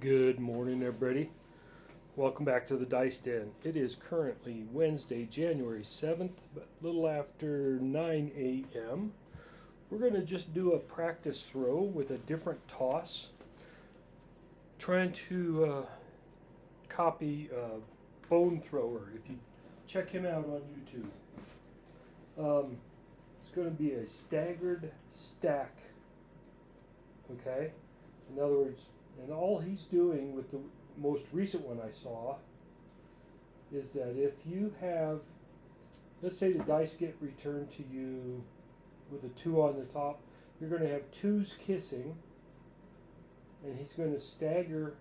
Good morning, everybody. Welcome back to the Dice Den. It is currently Wednesday, January 7th, but a little after 9 a.m. We're going to just do a practice throw with a different toss. Trying to copy Bone Thrower. If you check him out on YouTube. It's going to be a staggered stack. Okay? In other words, and all he's doing with the most recent one I saw is that if you have, let's say the dice get returned to you with a 2 on the top, you're going to have 2s kissing, and he's going to stagger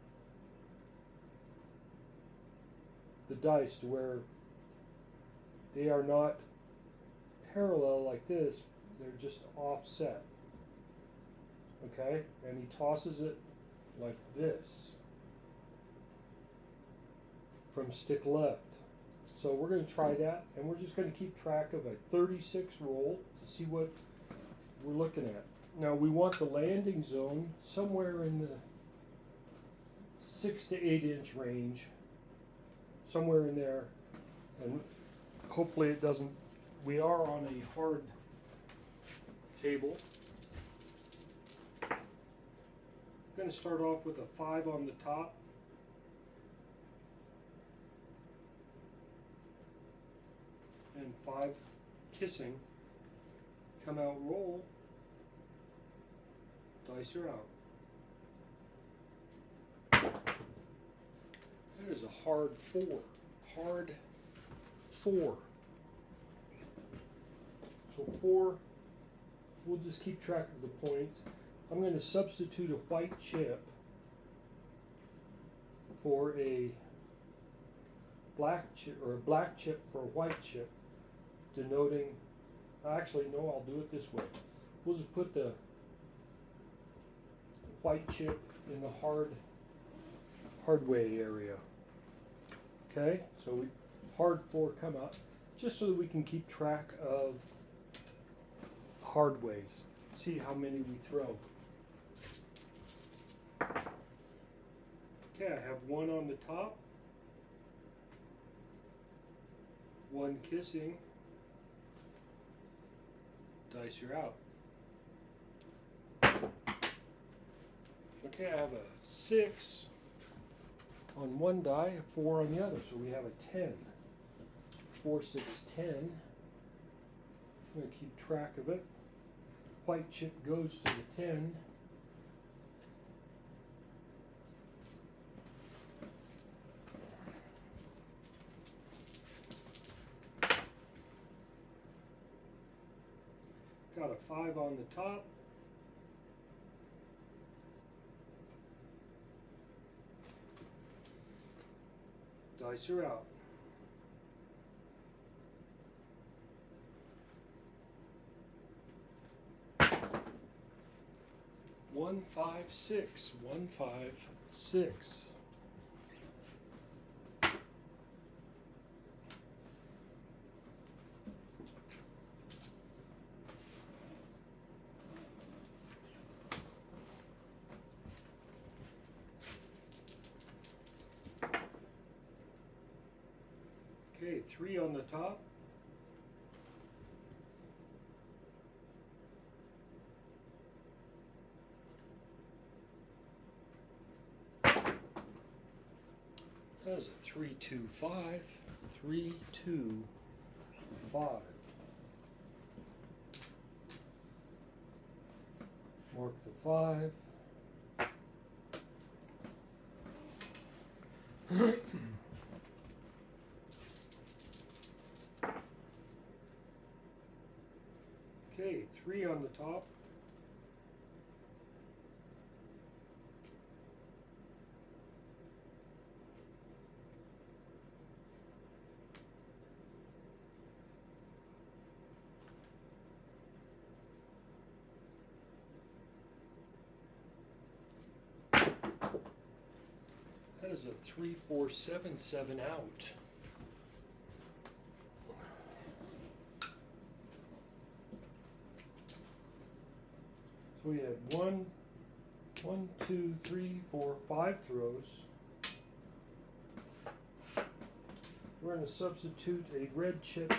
the dice to where they are not parallel like this, they're just offset. Okay? And he tosses it like this from stick left. So we're going to try that, and we're just going to keep track of a 36 roll to see what we're looking at. Now we want the landing zone somewhere in the 6 to 8 inch range, somewhere in there, and hopefully it doesn't. We are on a hard table. Going to start off with a 5 on the top. And 5 kissing. Come out, roll. Dice are out. That is a hard 4. Hard 4. So 4, we'll just keep track of the points. I'm going to substitute a white chip for a black chip, or a black chip for a white chip, denoting, actually no, I'll do it this way. We'll just put the white chip in the hard way area. Okay, so we hard 4 come out, just so that we can keep track of hard ways. See how many we throw. Okay, I have 1 on the top, 1 kissing, dice are out. Okay, I have a 6 on one die, a 4 on the other, so we have a 10. 4, 6, 10. I'm going to keep track of it. White chip goes to the 10. Got a 5 on the top. Dice are out. One, 5, 6. 1, 5, 6. Okay, 3 on the top. That is a 3, 2, 5. 3, 2, 5. Mark the 5. Okay, 3 on the top. That is a 3, 4, 7, 7 out. So we had 1, 1, 2, 3, 4, 5 throws. We're going to substitute a red chip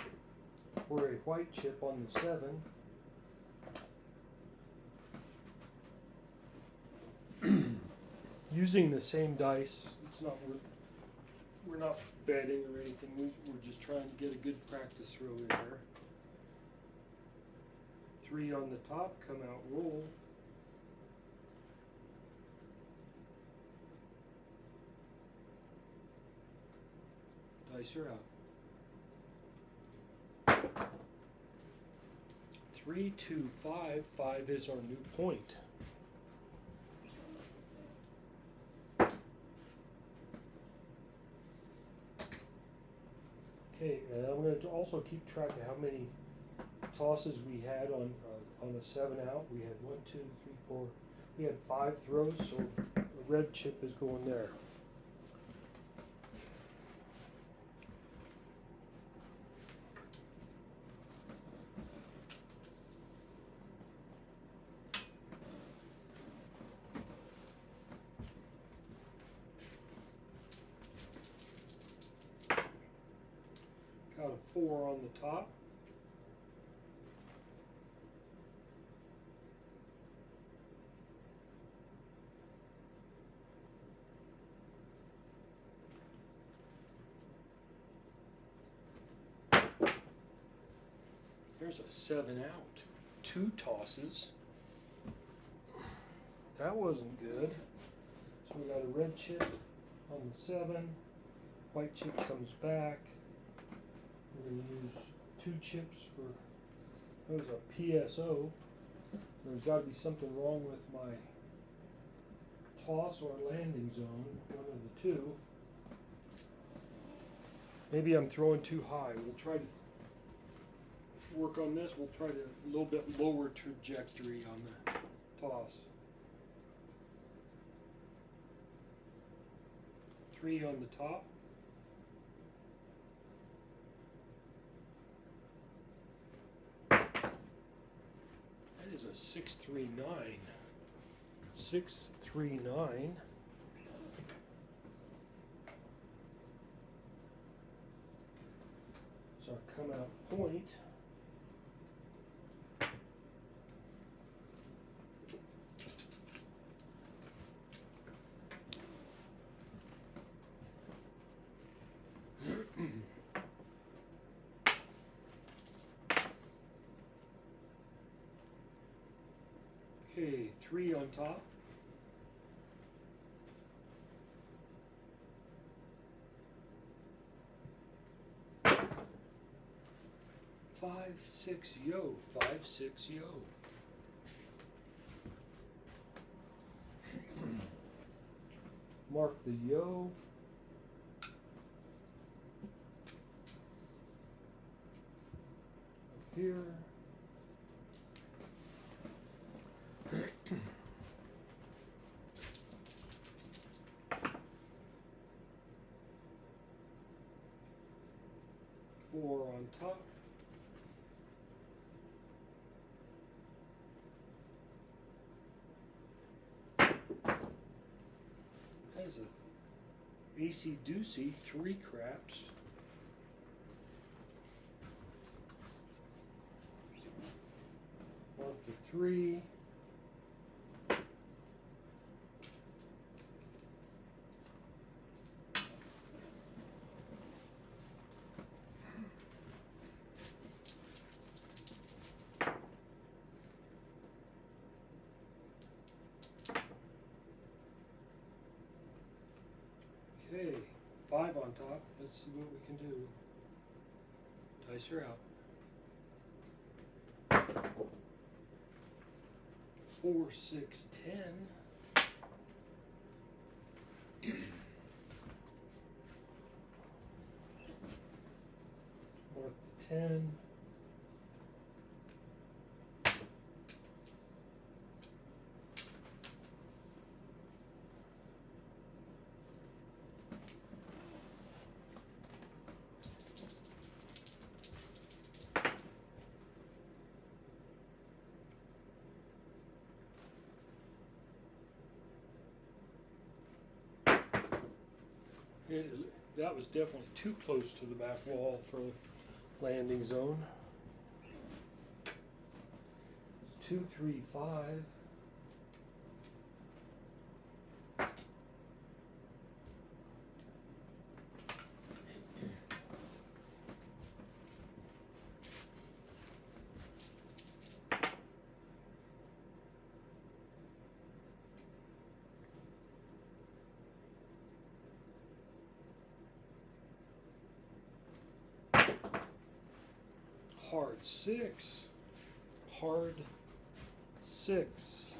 for a white chip on the 7. Using the same dice, it's not worth. We're not betting or anything. We're just trying to get a good practice throw in there. 3 on the top, come out, roll. Dice are out. 3, 2, 5. 5 is our new point. Okay, I'm going to also keep track of how many tosses we had on a 7 out. We had 1, 2, 3, 4. We had 5 throws, so a red chip is going there. Got a 4 on the top. There's a 7 out. 2 tosses. That wasn't good. So we got a red chip on the 7. White chip comes back. We're going to use 2 chips for, that was a PSO. There's got to be something wrong with my toss or landing zone, one of the two. Maybe I'm throwing too high. We'll try to work on this. We'll try to a little bit lower trajectory on the toss. 3 on the top. That is a 6-3-9. 6-3-9. So our come out point. Okay, 3 on top. Five, 6, yo. 5, 6, yo. Mark the yo. Up here. Four on top. That is a acey-deucey, 3 craps. Mark the 3. Okay, 5 on top. Let's see what we can do. Dice are out. 4, 6, 10. Mark the 10. That was definitely too close to the back wall for landing zone. It's 2, 3, 5. Hard 6, hard 6.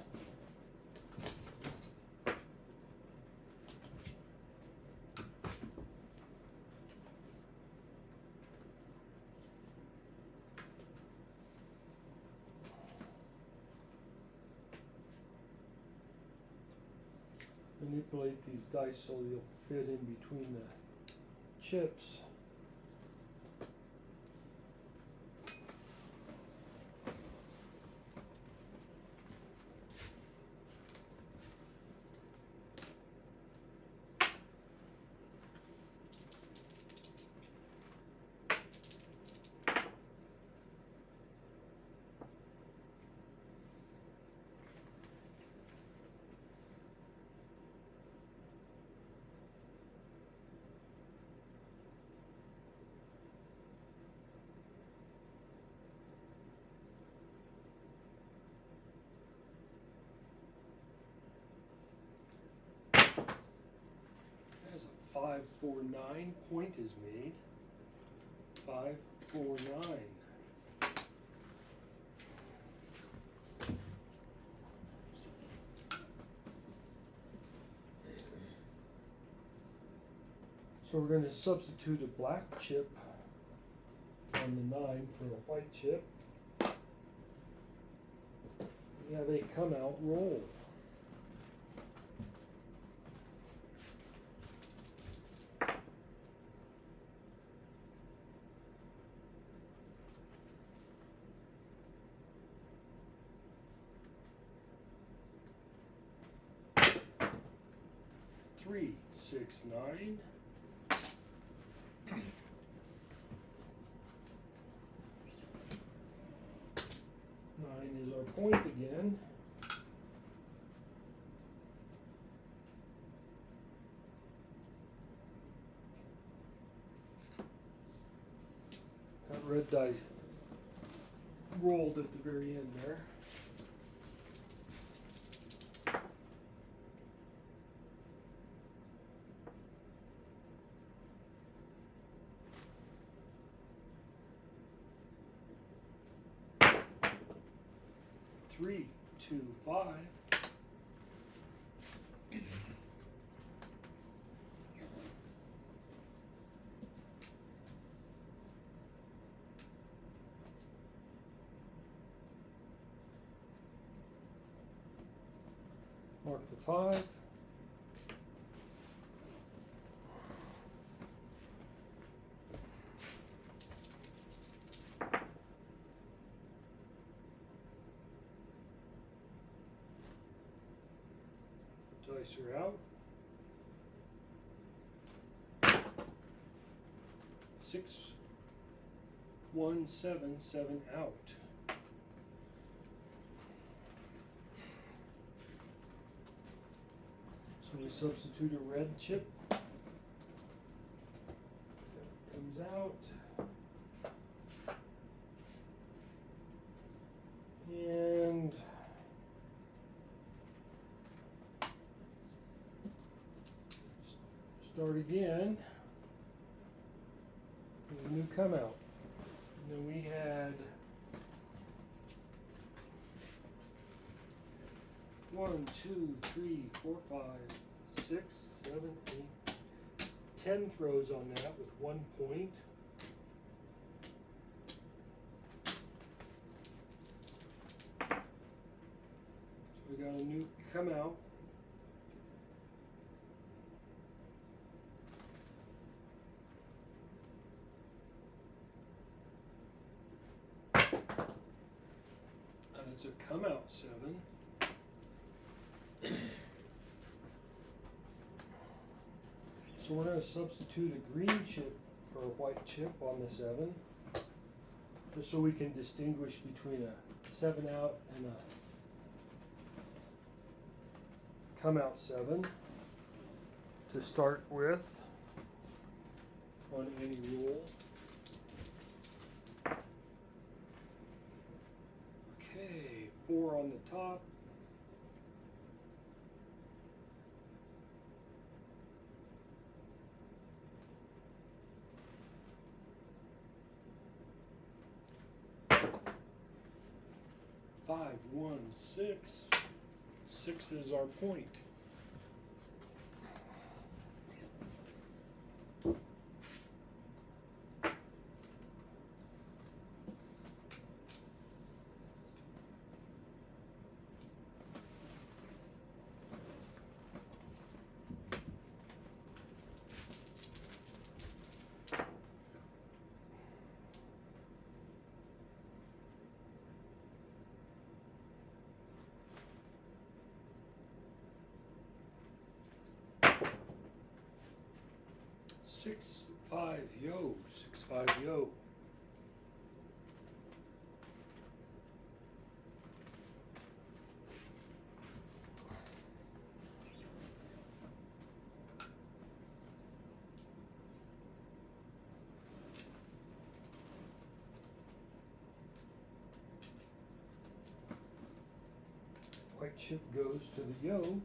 Manipulate these dice so they'll fit in between the chips. There's a 5, 4, 9 point is made. 5, 4, 9. So we're going to substitute a black chip on the 9 for a white chip. We have a come out roll. Three, 6, 9. 9 is our point again. That red die rolled at the very end there. Three, 2, 5. Mark the 5. Dice are out. 6, 1, 7, 7 out. So we substitute a red chip. That comes out. And start again. A new come out. And then we had 1, 2, 3, 4, 5, 6, 7, 8, 10 throws on that with 1 point. So we got a new come out. It's a come out 7. So we're going to substitute a green chip for a white chip on the 7, just so we can distinguish between a 7 out and a come out 7 to start with on any roll. Okay, 4 on the top. Five, 1, 6. 6 is our point. Six, 5, yo. 6, 5, yo. White chip goes to the yo.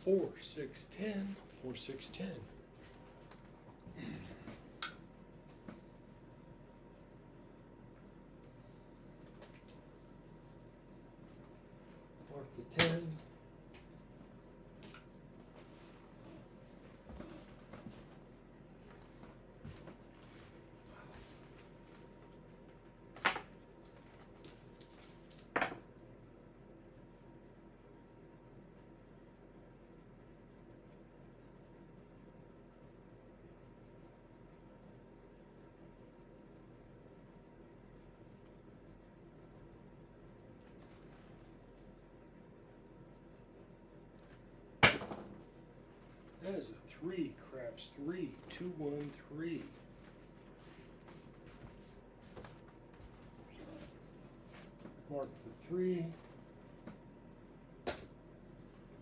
Four, 6, 10. 4, 6, 10. Mark the 10. That is a 3, craps 3, 2, 1, 3. Mark the 3.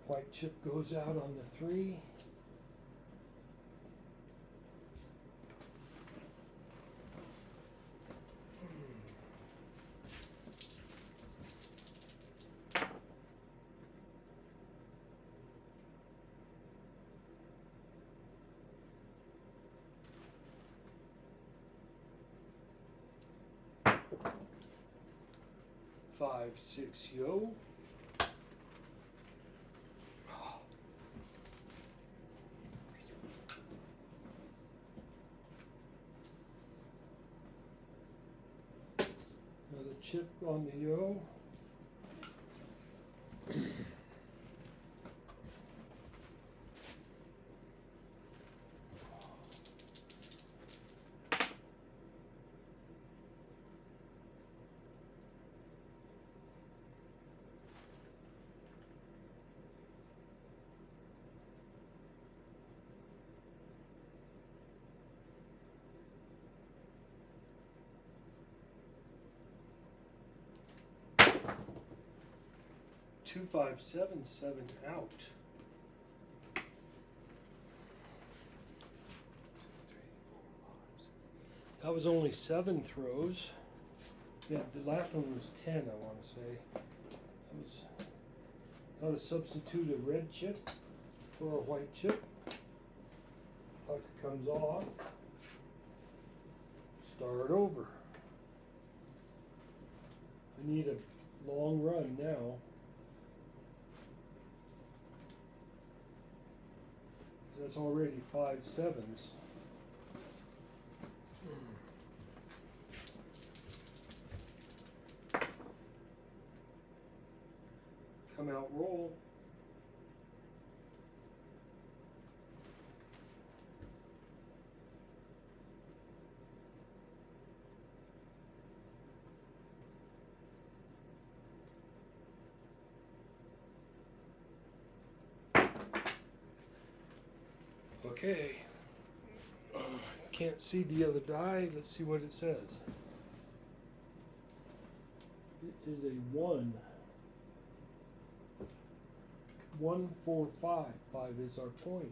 White chip goes out on the 3. Five, 6, yo. Another chip on the yo. Two, 5, 7, 7 out. That was only 7 throws. Yeah, the last one was 10, I want to say. That was how to substitute a red chip for a white chip. Puck comes off. Start over. I need a long run now. That's already 5 sevens. Come out, roll. Okay. Can't see the other die. Let's see what it says. It is a 1. 1, 4, 5. 5 is our point.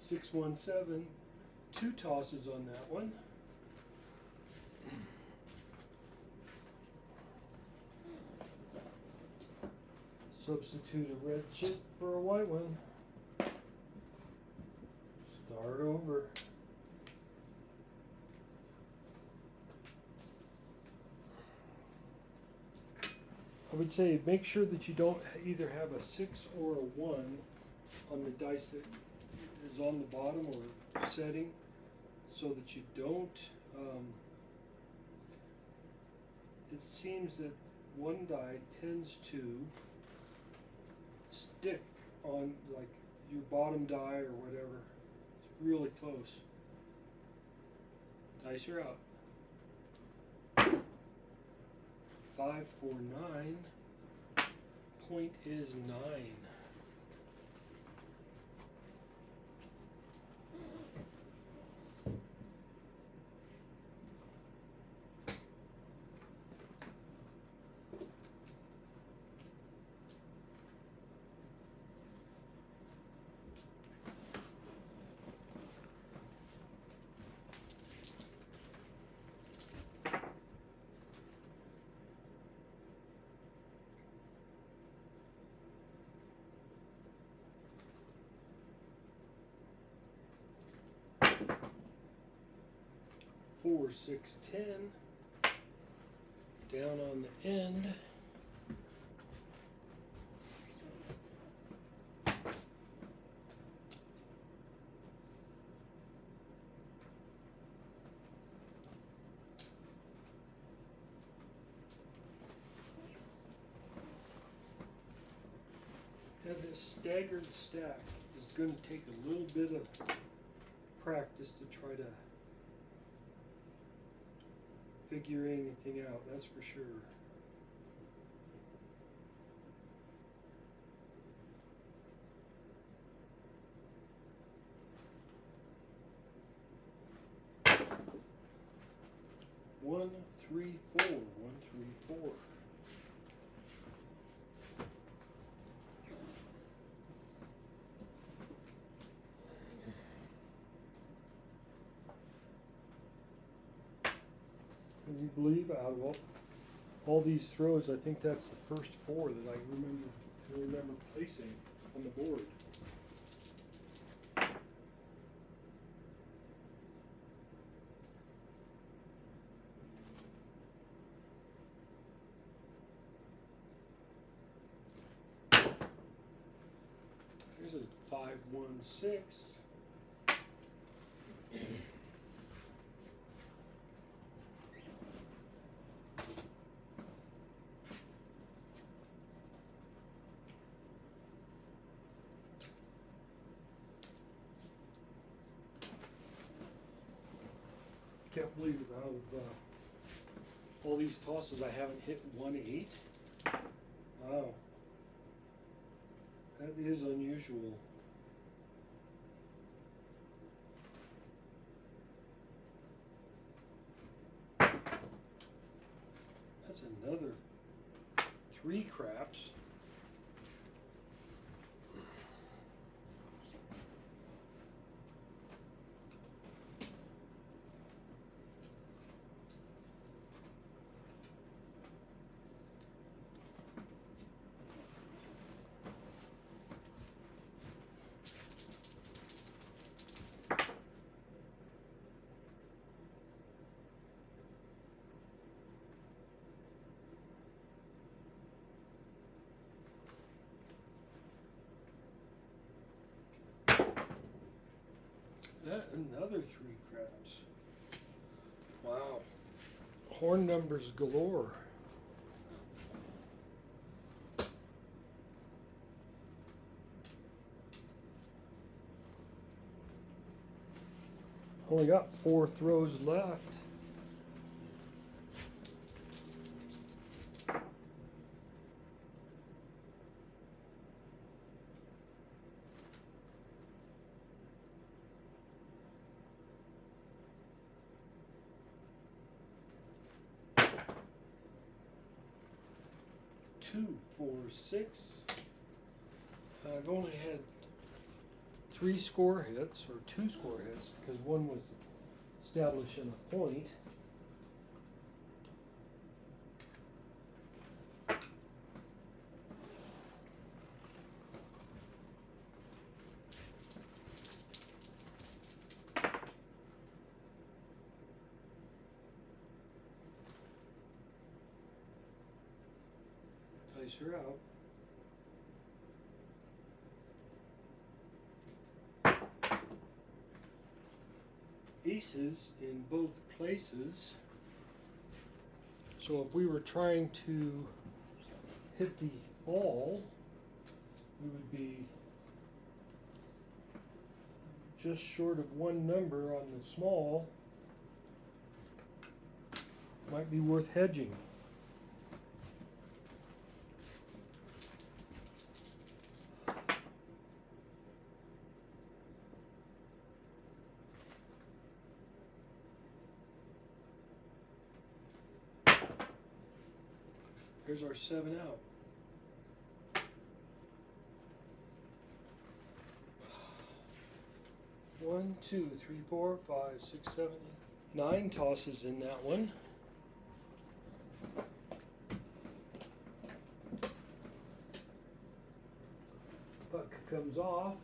Six, 1, 7. 2 tosses on that one. Substitute a red chip for a white one. Start over. I would say make sure that you don't either have a 6 or a 1 on the dice that is on the bottom or setting, so that you don't, it seems that one die tends to stick on like your bottom die or whatever. It's really close. Dice are out. 5, 4, 9. Point is 9. Four, 6, 10. Down on the end. Now this staggered stack is going to take a little bit of practice to try to figure anything out, that's for sure. One, 3, 4. 1, 3, 4. Can you believe out of all these throws, I think that's the first 4 that I can remember placing on the board. Here's a 5, 1, 6. Can't believe it, out of all these tosses I haven't hit 1, 8. Wow. That is unusual. That's another 3 craps. Another 3 craps. Wow. Horn numbers galore. Only got 4 throws left. Two, 4, 6. I've only had 3 score hits, or 2 score hits, because one was establishing a point. Dice are out. Aces in both places. So if we were trying to hit the ball, we would be just short of 1 number on the small. Might be worth hedging. Here's our 7 out. One, 2, 3, 4, 5, 6, 7, 8, 9 tosses in that one. Puck comes off.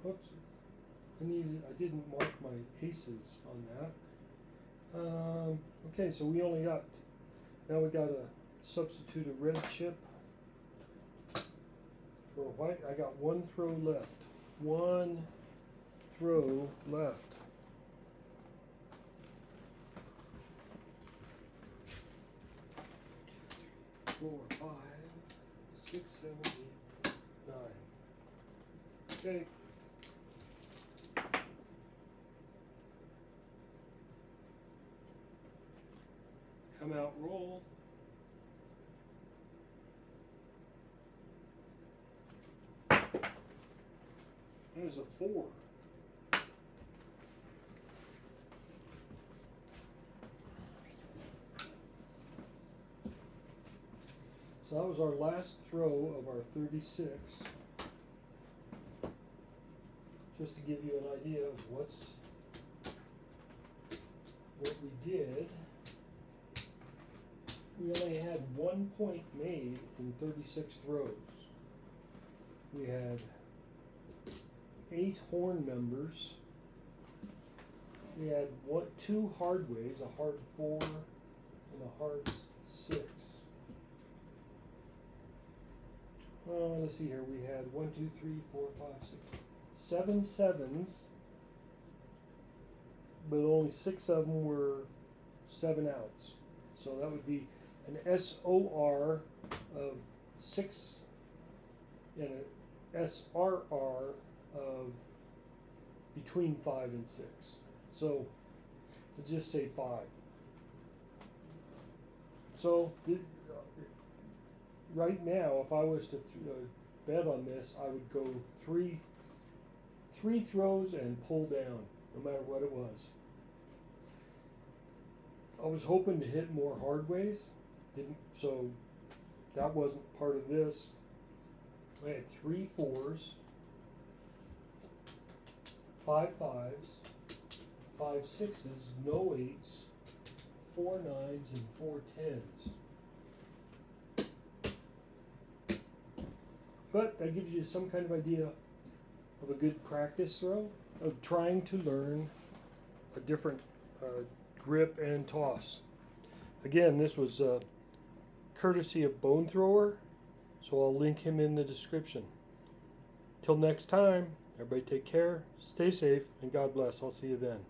Oops, I didn't mark my aces on that. Okay, so we only got, now we got to substitute a red chip for white. I got 1 throw left. 1 throw left. Four, 5, 6, 7, 8, 9. Okay. Come out, roll. That is a 4. So that was our last throw of our 36. Just to give you an idea of what we did. We only had 1 point made in 36 throws. We had 8 horn numbers. We had 2 hard ways, a hard 4 and a hard 6. Let's see here. We had 1, 2, 3, 4, 5, 6, 7 sevens, but only 6 of them were 7 outs. So that would be an SOR of 6 and an SRR of between 5 and 6. So let's just say 5. So right now, if I was to bet on this, I would go three throws and pull down, no matter what it was. I was hoping to hit more hard ways, so that wasn't part of this. I had 3 4s, 5 5s, 5 6s, no 8s, 4 9s, and 4 10s. But that gives you some kind of idea of a good practice throw, of trying to learn a different grip, and toss. Again, this was courtesy of Bone Thrower, so I'll link him in the description. Till next time, everybody take care, stay safe, and God bless. I'll see you then.